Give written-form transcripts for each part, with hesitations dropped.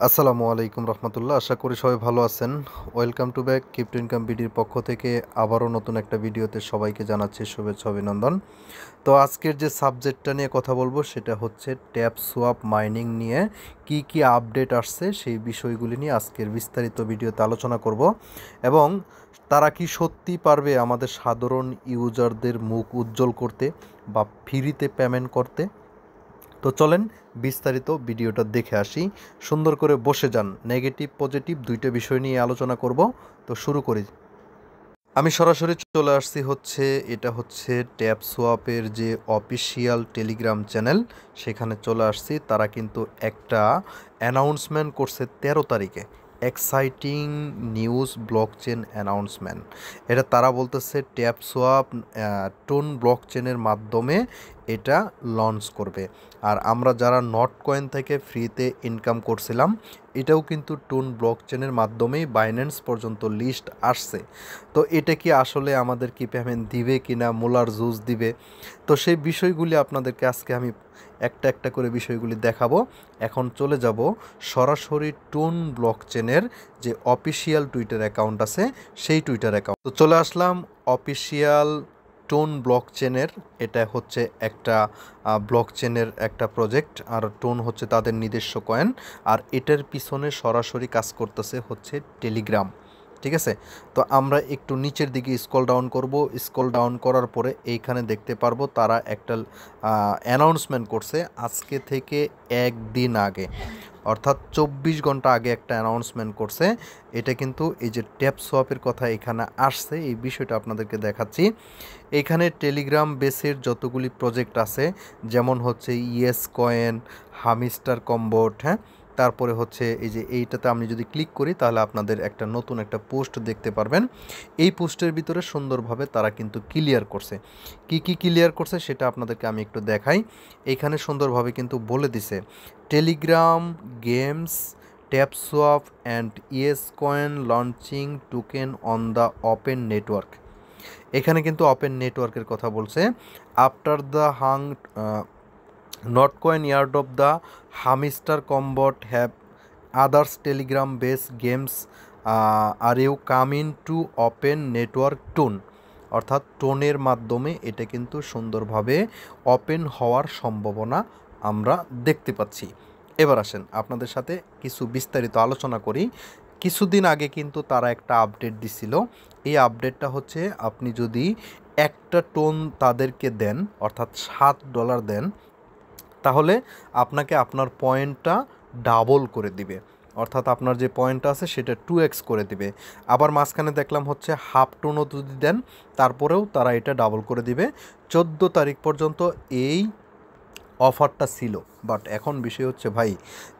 আসসালামু আলাইকুম রহমতুল্লাহ। আশা করি সবাই ভালো আছেন। Welcome to back crypto income বিডির পক্ষ থেকে আবারও নতুন একটা ভিডিওতে সবাইকে জানাচ্ছি শুভেচ্ছা অভিনন্দন। তো আজকের যে সাবজেক্টটা নিয়ে কথা বলবো সেটা হচ্ছে ট্যাপ সোয়াপ মাইনিং নিয়ে কি কি আপডেট আসছে সেই বিষয়গুলি নিয়ে আজকের বিস্তারিত ভিডিওতে আলোচনা করব এবং তারা কি সত্যি পারবে আমাদের সাধারণ ইউজারদের মুখ উজ্জ্বল করতে বা ফ্রিতে পেমেন্ট করতে। তো চলেন বিস্তারিত ভিডিওটা দেখে আসি। সুন্দর করে বসে যান, নেগেটিভ পজিটিভ দুইটা বিষয় নিয়ে আলোচনা করব। তো শুরু করি। আমি সরাসরি চলে আসছি এটা হচ্ছে ট্যাপ সোয়াপের যে অফিসিয়াল টেলিগ্রাম চ্যানেল, সেখানে চলে আসছি। তারা কিন্তু একটা অ্যানাউন্সমেন্ট করছে 13 তারিখে, এক্সাইটিং নিউজ ব্লকচেন অ্যানাউন্সমেন্ট। এটা তারা বলতেছে ট্যাপ সোয়াপ টোন ব্লকচেনের মাধ্যমে এটা লঞ্চ করবে। আর আমরা যারা নট কয়েন থেকে ফ্রিতে ইনকাম করছিলাম, এটাও কিন্তু টোন ব্লকচেনের মাধ্যমেই বাইন্যান্স পর্যন্ত লিস্ট আসছে। তো এটা কি আসলে আমাদের কি পেমেন্ট দিবে কি না, মোলার জুস দিবে? তো সেই বিষয়গুলি আপনাদেরকে আজকে আমি একটা একটা করে বিষয়গুলি দেখাবো। এখন চলে যাব সরাসরি টোন ব্লকচেনের যে অফিসিয়াল টুইটার অ্যাকাউন্ট আছে সেই টুইটার অ্যাকাউন্ট। তো চলে আসলাম অফিসিয়াল টোন ব্লকচেনের। এটা হচ্ছে একটা ব্লকচেনের একটা প্রজেক্ট, আর টোন হচ্ছে তাদের নিজস্ব কয়েন। আর এটার পিছনে সরাসরি কাজ করতেছে হচ্ছে টেলিগ্রাম। ঠিক আছে। তো আমরা একটু নিচের দিকে স্ক্রল ডাউন করব। স্ক্রল ডাউন করার পরে এইখানে দেখতে পারবো তারা একটা অ্যানাউন্সমেন্ট করছে আজকে থেকে একদিন আগে, অর্থাৎ 24 ঘন্টা আগে একটা অ্যানাউন্সমেন্ট করছে। এটা কিন্তু এই যে ট্যাপ সোয়াপের কথা এখানে আসছে, এই বিষয়টা আপনাদেরকে দেখাচ্ছি। এখানে টেলিগ্রাম বেসের যতগুলি প্রজেক্ট আছে, যেমন হচ্ছে ইয়েস কয়েন, হামিস্টার কম্বোট, হ্যাঁ, তারপরে হচ্ছে এই যে এইটাতে আমি যদি ক্লিক করি তাহলে আপনাদের একটা নতুন একটা পোস্ট দেখতে পারবেন। এই পোস্টের ভিতরে সুন্দরভাবে তারা কিন্তু ক্লিয়ার করছে। কি কি ক্লিয়ার করছে সেটা আপনাদেরকে আমি একটু দেখাই। এইখানে সুন্দরভাবে কিন্তু বলে দিছে Telegram games tap swap and yes coin launching token on the open network. এখানে কিন্তু ওপেন নেটওয়ার্কের কথা বলছে। After the hang not coin yard of the hamster combat have others Telegram base games are you come in to open network TON. অর্থাৎ টোনের মাধ্যমে এটা কিন্তু সুন্দরভাবে ওপেন হওয়ার সম্ভাবনা আমরা দেখতে পাচ্ছি। এবার আসেন আপনাদের সাথে কিছু বিস্তারিত আলোচনা করি। কিছুদিন আগে কিন্তু তারা একটা আপডেট দিছিল। এই আপডেটটা হচ্ছে আপনি যদি একটা টোন তাদেরকে দেন, অর্থাৎ $7 দেন, তাহলে আপনাকে আপনার পয়েন্টটা ডাবল করে দিবে। অর্থাৎ আপনার যে পয়েন্টটা আছে সেটা 2x করে দিবে। আবার মাঝখানে দেখলাম হচ্ছে হাফ টোনও যদি দেন তারপরেও তারা এটা ডাবল করে দিবে। 14 তারিখ পর্যন্ত এই অফারটা ছিল। বাট এখন বিষয় হচ্ছে ভাই,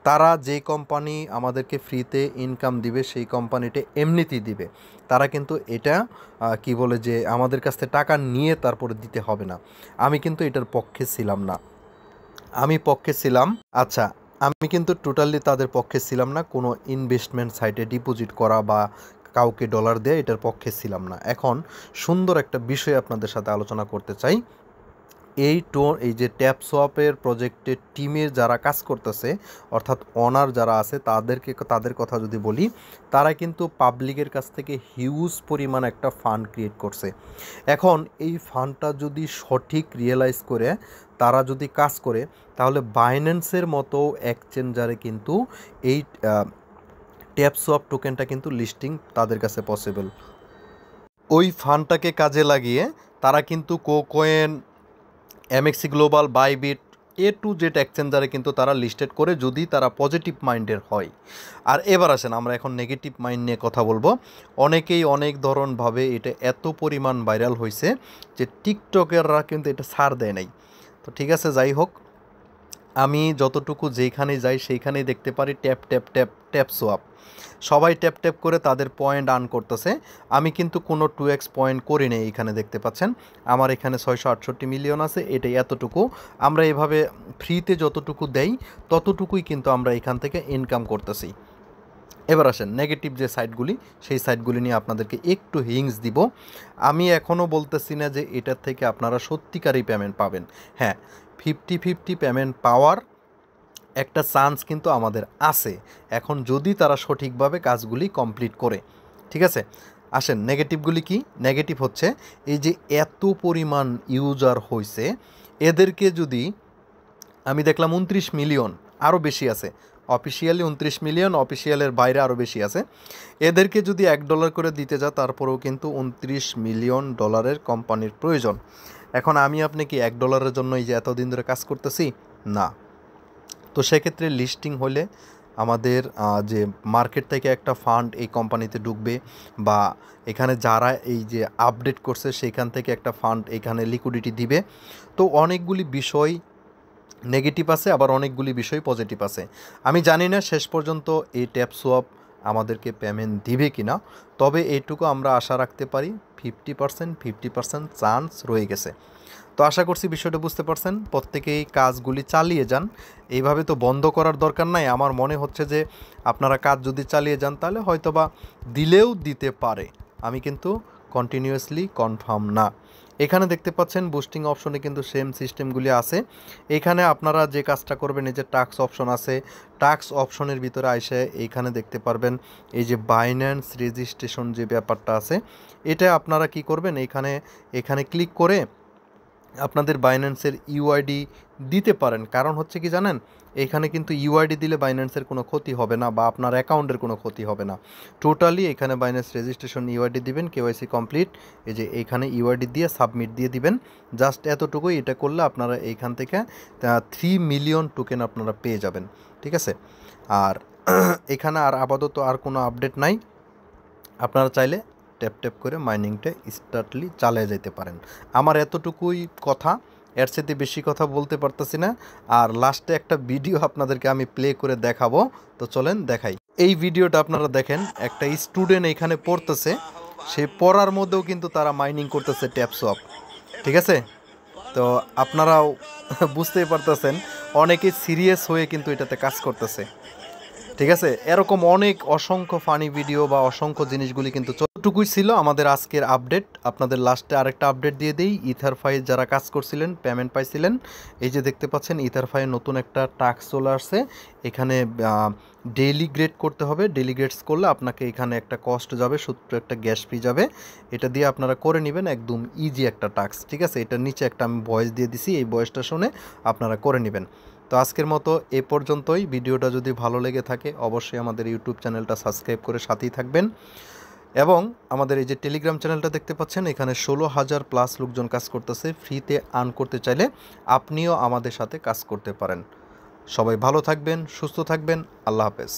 তারা যে কোম্পানি আমাদেরকে ফ্রিতে ইনকাম দিবে সেই কোম্পানিটা এমনিতেই দিবে। তারা কিন্তু এটা কি বলে যে আমাদের কাছ থেকে টাকা নিয়ে তারপরে দিতে হবে না। আমি কিন্তু এটার পক্ষে ছিলাম না। আমি পক্ষে ছিলাম, আচ্ছা, আমি কিন্তু টোটালি তাদের পক্ষে ছিলাম না কোনো ইনভেস্টমেন্ট সাইটে ডিপোজিট করা বা কাউকে ডলার দেয়া, এটার পক্ষে ছিলাম না। এখন সুন্দর একটা বিষয় আপনাদের সাথে আলোচনা করতে চাই। এই যে ট্যাপ সোয়াপের প্রজেক্টের টিমের যারা কাজ করতেছে, অর্থাৎ ওনার যারা আছে তাদের কথা যদি বলি, তারা কিন্তু পাবলিকের কাছ থেকে হিউজ পরিমাণ একটা ফান্ড ক্রিয়েট করছে। এখন এই ফান্ডটা যদি সঠিক রিয়েলাইজ করে তারা যদি কাজ করে, তাহলে বাইন্যান্সের মতো এক্সচেঞ্জারে কিন্তু এই ট্যাপ সোয়াপ টোকেনটা কিন্তু লিস্টিং তাদের কাছে পসিবল। ওই ফান্ডটাকে কাজে লাগিয়ে তারা কিন্তু কোকয়েন, এমএক্সি global, Bybit, A to Z এক্সচেঞ্জারে কিন্তু তারা লিস্টেড করে, যদি তারা পজিটিভ মাইন্ডের হয়। আর এবার আসেন আমরা এখন নেগেটিভ মাইন্ড নিয়ে কথা বলবো। অনেকেই অনেক ধরনভাবে এটা এত পরিমাণ ভাইরাল হয়েছে যে টিকটকাররা কিন্তু এটা ছাড় দেয় নাই। তো ঠিক আছে, যাই হোক, আমি যতটুকু যেখানে যাই সেইখানেই দেখতে পারি tap tap tap tap swap. সবাই ট্যাপ ট্যাপ করে তাদের পয়েন্ট আর্ন করতেছে। আমি কিন্তু কোনো 2x পয়েন্ট করি নেই। এখানে দেখতে পাচ্ছেন আমার এখানে 668 মিলিয়ন আছে, এটাই এতটুকু। আমরা এভাবে ফ্রিতে যতটুকু দেই ততটুকুই কিন্তু আমরা এখান থেকে ইনকাম করতেছি। এবার আসেন নেগেটিভ যে সাইটগুলি, সেই সাইটগুলি নিয়ে আপনাদেরকে একটু হিংস দিব। আমি এখনও বলতেছি না যে এটার থেকে আপনারা সত্যিকারই পেমেন্ট পাবেন। হ্যাঁ, 50-50 পেমেন্ট পাওয়ার একটা চান্স কিন্তু আমাদের আছে, এখন যদি তারা সঠিকভাবে কাজগুলি কমপ্লিট করে। ঠিক আছে, আসেন নেগেটিভগুলি কি। নেগেটিভ হচ্ছে এই যে এত পরিমাণ ইউজার হয়েছে, এদেরকে যদি আমি দেখলাম 29 মিলিয়ন, আরও বেশি আছে, অফিসিয়ালি 29 মিলিয়ন, অফিসিয়ালের বাইরে আরও বেশি আছে। এদেরকে যদি $1 করে দিতে যা, তারপরেও কিন্তু 29 মিলিয়ন ডলারের কোম্পানির প্রয়োজন। এখন আমি আপনি কি $1 জন্য এই যে এতদিন ধরে কাজ করতেছি? না। তো সেক্ষেত্রে লিস্টিং হলে আমাদের যে মার্কেট থেকে একটা ফান্ড এই কোম্পানিতে ঢুকবে, বা এখানে যারা এই যে আপডেট করছে সেখান থেকে একটা ফান্ড এখানে লিকুইডিটি দিবে। তো অনেকগুলি বিষয় নেগেটিভ আছে, আবার অনেকগুলি বিষয় পজিটিভ আছে। আমি জানি না শেষ পর্যন্ত এই ট্যাপসোয়াপ আমাদেরকে পেমেন্ট দিবে কি না, তবে এইটুকু আমরা আশা রাখতে পারি 50% চান্স রয়ে গেছে। তো আশা করছি বিষয়টা বুঝতে পারছেন। প্রত্যেকেই কাজগুলি চালিয়ে যান, এইভাবে তো বন্ধ করার দরকার নাই। আমার মনে হচ্ছে যে আপনারা কাজ যদি চালিয়ে যান তাহলে হয়তোবা দিলেও দিতে পারে, আমি কিন্তু কন্টিনিউয়াসলি কনফার্ম না। এখানে দেখতে পাচ্ছেন বুস্টিং অপশনে কিন্তু সেম সিস্টেমগুলি আছে। এখানে আপনারা যে কাজটা করবেন, এই যে টাস্ক অপশন আছে, টাস্ক অপশনের ভিতরে আইসে এইখানে দেখতে পারবেন এই যে বাইন্যান্স রেজিস্ট্রেশন যে ব্যাপারটা আছে, এটা আপনারা কি করবেন, এখানে ক্লিক করে আপনাদের বাইন্যান্সের ইউআইডি দিতে পারেন। কারণ হচ্ছে কি জানেন, এখানে কিন্তু ইউআইডি দিলে বাইন্যান্সের কোনো ক্ষতি হবে না, বা আপনার অ্যাকাউন্টের কোনো ক্ষতি হবে না। টোটালি এখানে বাইন্যান্স রেজিস্ট্রেশন ইউআইডি দিবেন, কেওয়াইসি কমপ্লিট, এই যে এইখানে ইউআইডি দিয়ে সাবমিট দিয়ে দিবেন। জাস্ট এতটুকুই, এটা করলে আপনারা এইখান থেকে 3 মিলিয়ন টোকেন আপনারা পেয়ে যাবেন। ঠিক আছে, আর এখানে আর আপাতত আর কোনো আপডেট নাই। আপনারা চাইলে ট্যাপ ট্যাপ করে মাইনিংটা স্টার্টলি চালিয়ে যেতে পারেন। আমার এতটুকুই কথা, এর সাথে বেশি কথা বলতে পারতেছি না। আর লাস্টে একটা ভিডিও আপনাদেরকে আমি প্লে করে দেখাবো, তো চলেন দেখাই। এই ভিডিওটা আপনারা দেখেন, একটা স্টুডেন্ট এখানে পড়তেছে, সে পড়ার মধ্যেও কিন্তু তারা মাইনিং করতেছে ট্যাপসোয়াপ। ঠিক আছে, তো আপনারাও বুঝতেই পারতেছেন অনেকে সিরিয়াস হয়ে কিন্তু এটাতে কাজ করতেছে। ঠিক আছে, এরকম অনেক অসংখ্য ফানি ভিডিও বা অসংখ্য জিনিসগুলি কিন্তু যতটুকুই ছিল আমাদের আজকের আপডেট। আপনাদের লাস্টে আরেকটা আপডেট দিয়ে দিই। ইথারফাই যারা কাজ করছিলেন পেমেন্ট পাইছিলেন, এই যে দেখতে পাচ্ছেন ইথারফাই নতুন একটা টাস্ক চলে আসছে। এখানে ডেইলি গ্রেড করতে হবে। ডেইলি গ্রেডস করলে আপনাকে এখানে একটা কস্ট যাবে, সূত্র একটা গ্যাস ফি যাবে, এটা দিয়ে আপনারা করে নেবেন। একদম ইজি একটা টাস্ক। ঠিক আছে, এটার নিচে একটা আমি ভয়েস দিয়ে দিছি, এই ভয়েসটা শুনে আপনারা করে নেবেন। তো আজকের মতো এ পর্যন্তই। ভিডিওটা যদি ভালো লেগে থাকে অবশ্যই আমাদের ইউটিউব চ্যানেলটা সাবস্ক্রাইব করে সাথেই থাকবেন, এবং আমাদের এই যে টেলিগ্রাম চ্যানেলটা দেখতে পাচ্ছেন, এখানে 16,000+ লোকজন কাজ করতেছে। ফ্রিতে আর্ন করতে চাইলে আপনিও আমাদের সাথে কাজ করতে পারেন। সবাই ভালো থাকবেন, সুস্থ থাকবেন। আল্লাহ হাফেজ।